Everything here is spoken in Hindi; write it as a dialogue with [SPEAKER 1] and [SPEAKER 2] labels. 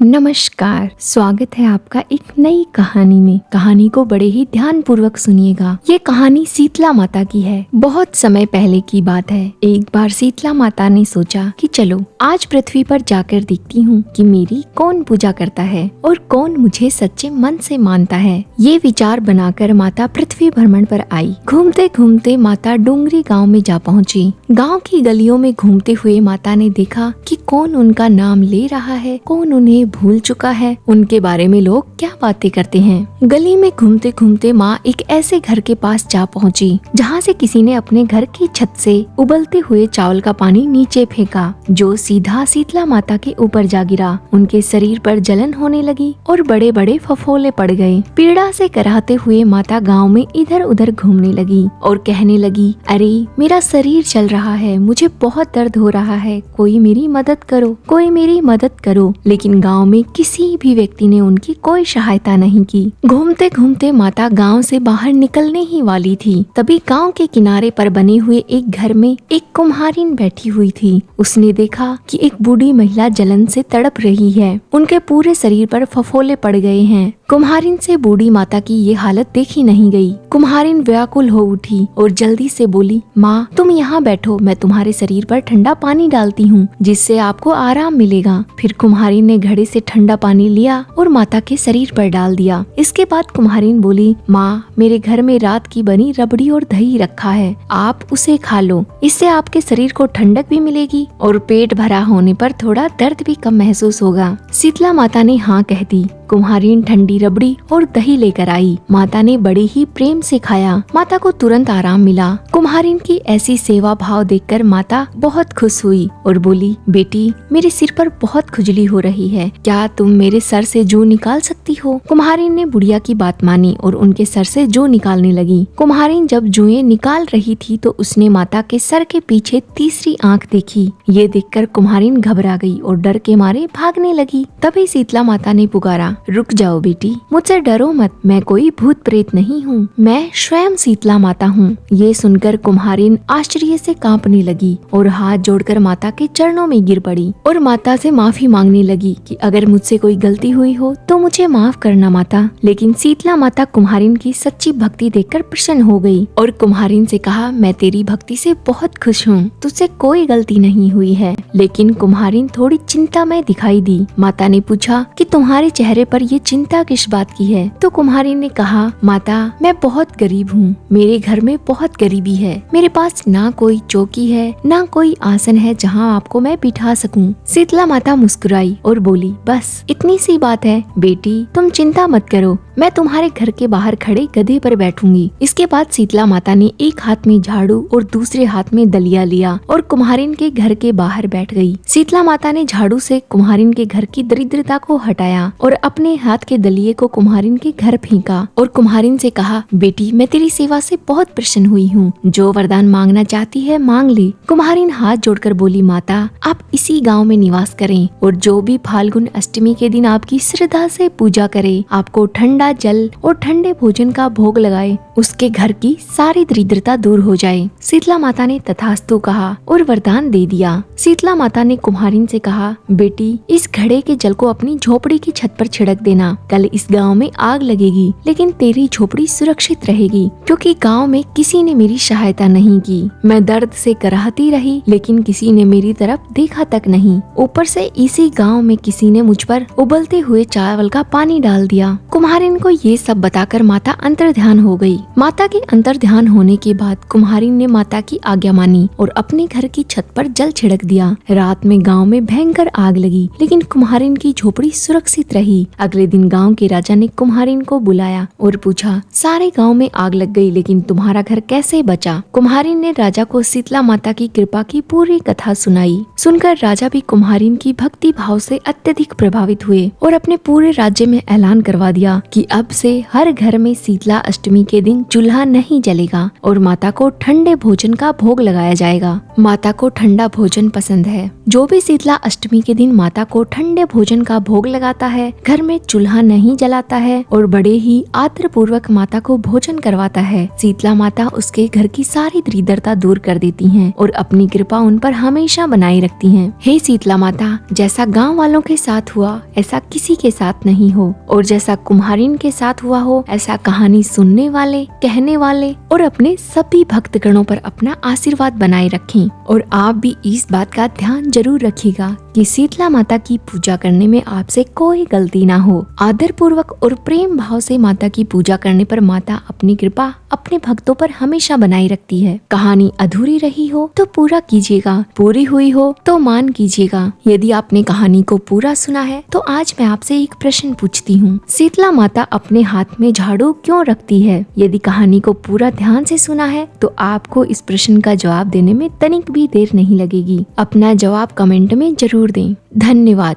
[SPEAKER 1] नमस्कार, स्वागत है आपका एक नई कहानी में। कहानी को बड़े ही ध्यान पूर्वक सुनिएगा। ये कहानी शीतला माता की है। बहुत समय पहले की बात है। एक बार शीतला माता ने सोचा कि चलो आज पृथ्वी पर जाकर देखती हूँ कि मेरी कौन पूजा करता है और कौन मुझे सच्चे मन से मानता है। ये विचार बनाकर माता पृथ्वी भ्रमण पर आई। घूमते घूमते माता डोंगरी गाँव में जा पहुँची। गाँव की गलियों में घूमते हुए माता ने देखा कि कौन उनका नाम ले रहा है, कौन उन्हें भूल चुका है, उनके बारे में लोग क्या बातें करते हैं। गली में घूमते घूमते माँ एक ऐसे घर के पास जा पहुँची जहाँ से किसी ने अपने घर की छत से उबलते हुए चावल का पानी नीचे फेंका, जो सीधा शीतला माता के ऊपर जा गिरा। उनके शरीर पर जलन होने लगी और बड़े बड़े फफोले पड़ गए। पीड़ा से कराहते हुए माता गाँव में इधर उधर घूमने लगी और कहने लगी, अरे मेरा शरीर चल रहा है, मुझे बहुत दर्द हो रहा है, कोई मेरी मदद करो, कोई मेरी मदद करो। लेकिन गाँव में किसी भी व्यक्ति ने उनकी कोई सहायता नहीं की। घूमते घूमते माता गांव से बाहर निकलने ही वाली थी, तभी गांव के किनारे पर बने हुए एक घर में एक कुम्हारिन बैठी हुई थी। उसने देखा कि एक बूढ़ी महिला जलन से तड़प रही है। उनके पूरे शरीर पर फफोले पड़ गए हैं। कुम्हारिन से बूढ़ी माता की ये हालत देखी नहीं गई। कुम्हारिन व्याकुल हो उठी और जल्दी से बोली, माँ तुम यहाँ बैठो, मैं तुम्हारे शरीर पर ठंडा पानी डालती हूँ, जिससे आपको आराम मिलेगा। फिर कुम्हारिन ने घड़े से ठंडा पानी लिया और माता के शरीर पर डाल दिया। इसके बाद कुम्हारिन बोली, माँ मेरे घर में रात की बनी रबड़ी और दही रखा है, आप उसे खा लो, इससे आपके शरीर को ठंडक भी मिलेगी और पेट भरा होने पर थोड़ा दर्द भी कम महसूस होगा। शीतला माता ने हाँ कह दी। कुम्हारिन ठंडी रबड़ी और दही लेकर आई। माता ने बड़े ही प्रेम से खाया। माता को तुरंत आराम मिला। कुम्हारिन की ऐसी सेवा भाव देखकर माता बहुत खुश हुई और बोली, बेटी मेरे सिर पर बहुत खुजली हो रही है, क्या तुम मेरे सर से जू निकाल सकती हो? कुम्हारिन ने बुढ़िया की बात मानी और उनके सर से जू निकालने लगी। कुम्हारिन जब जुएं निकाल रही थी तो उसने माता के सर के पीछे तीसरी आंख देखी। ये देखकर कुम्हारिन घबरा गई और डर के मारे भागने लगी। तभी शीतला माता ने पुकारा, रुक जाओ बेटी, मुझसे डरो मत, मैं कोई भूत प्रेत नहीं हूँ, मैं स्वयं शीतला माता हूँ। ये सुनकर कुम्हारिन आश्चर्य से कांपने लगी और हाथ जोड़कर माता के चरणों में गिर पड़ी और माता से माफी मांगने लगी कि अगर मुझसे कोई गलती हुई हो तो मुझे माफ करना माता। लेकिन शीतला माता कुम्हारिन की सच्ची भक्ति देखकर प्रसन्न हो गई और कुम्हारिन से कहा, मैं तेरी भक्ति से बहुत खुश हूँ, तुझसे कोई गलती नहीं हुई है। लेकिन कुम्हारिन थोड़ी चिंता में दिखाई दी। माता ने पूछा कि तुम्हारे चेहरे पर ये चिंता किस बात की है? तो कुम्हारिन ने कहा, माता मैं बहुत गरीब हूँ, मेरे घर में बहुत गरीबी है, मेरे पास ना कोई चौकी है ना कोई आसन है जहाँ आपको मैं बिठा सकूं। शीतला माता मुस्कुराई और बोली, बस इतनी सी बात है बेटी, तुम चिंता मत करो, मैं तुम्हारे घर के बाहर खड़े गधे पर बैठूंगी। इसके बाद शीतला माता ने एक हाथ में झाड़ू और दूसरे हाथ में दलिया लिया और कुम्हारिन के घर के बाहर बैठ गई। शीतला माता ने झाड़ू से कुम्हारिन के घर की दरिद्रता को हटाया और अपने हाथ के दलिये को कुम्हारिन के घर फेंका और कुम्हारिन से कहा, बेटी मैं तेरी सेवा से बहुत प्रसन्न हुई हूँ, जो वरदान मांगना चाहती है मांग ले। कुम्हारिन हाथ जोड़कर बोली, माता आप इसी गाँव में निवास करें और जो भी फाल्गुन अष्टमी के दिन आपकी श्रद्धा से पूजा करे, आपको ठंडा जल और ठंडे भोजन का भोग लगाए, उसके घर की सारी दरिद्रता दूर हो जाए। शीतला माता ने तथास्तु कहा और वरदान दे दिया। शीतला माता ने कुम्हारिन से कहा, बेटी इस घड़े के जल को अपनी झोपड़ी की छत पर छिड़क देना, कल इस गांव में आग लगेगी लेकिन तेरी झोपड़ी सुरक्षित रहेगी, क्योंकि गांव में किसी ने मेरी सहायता नहीं की। मैं दर्द से कराहती रही लेकिन किसी ने मेरी तरफ देखा तक नहीं। ऊपर से इसी गांव में किसी ने मुझ पर उबलते हुए चावल का पानी डाल दिया। कुम्हारिन को ये सब बताकर माता अंतर्ध्यान हो गई। माता के अंतर्ध्यान होने के बाद कुम्हारिन ने माता की आज्ञा मानी और अपने घर की छत पर जल छिड़क दिया। रात में गांव में भयंकर आग लगी लेकिन कुम्हारिन की झोपड़ी सुरक्षित रही। अगले दिन गांव के राजा ने कुम्हारिन को बुलाया और पूछा, सारे गांव में आग लग गई लेकिन तुम्हारा घर कैसे बचा? कुम्हारिन ने राजा को शीतला माता की कृपा की पूरी कथा सुनाई। सुनकर राजा भी कुम्हारिन की भक्ति भाव से अत्यधिक प्रभावित हुए और अपने पूरे राज्य में ऐलान करवा दिया कि अब से हर घर में शीतला अष्टमी के दिन चूल्हा नहीं जलेगा और माता को ठंडे भोजन का भोग लगाया जाएगा। माता को ठंडा भोजन पसंद है। जो भी शीतला अष्टमी के दिन माता को ठंडे भोजन का भोग लगाता है, घर में चूल्हा नहीं जलाता है और बड़े ही आदर पूर्वक माता को भोजन करवाता है, शीतला माता उसके घर की सारी दरिद्रता दूर कर देती हैं और अपनी कृपा उन पर हमेशा बनाए रखती हैं। हे शीतला माता, जैसा गांव वालों के साथ हुआ ऐसा किसी के साथ नहीं हो और जैसा कुम्हारिन के साथ हुआ हो ऐसा कहानी सुनने वाले, कहने वाले और अपने सभी भक्तगणों पर अपना आशीर्वाद बनाए रखें। और आप भी इस बात का ध्यान जरूर रखिएगा कि शीतला माता की पूजा करने में आपसे कोई गलती ना हो। आदर पूर्वक और प्रेम भाव से माता की पूजा करने पर माता अपनी कृपा अपने भक्तों पर हमेशा बनाए रखती है। कहानी अधूरी रही हो तो पूरा कीजिएगा, पूरी हुई हो तो मान कीजिएगा। यदि आपने कहानी को पूरा सुना है तो आज मैं आपसे एक प्रश्न पूछती हूँ, शीतला माता अपने हाथ में झाड़ू क्यों रखती है? यदि कहानी को पूरा ध्यान से सुना है तो आपको इस प्रश्न का जवाब देने में तनिक भी देर नहीं लगेगी। अपना जवाब कमेंट में जरूर दें। धन्यवाद।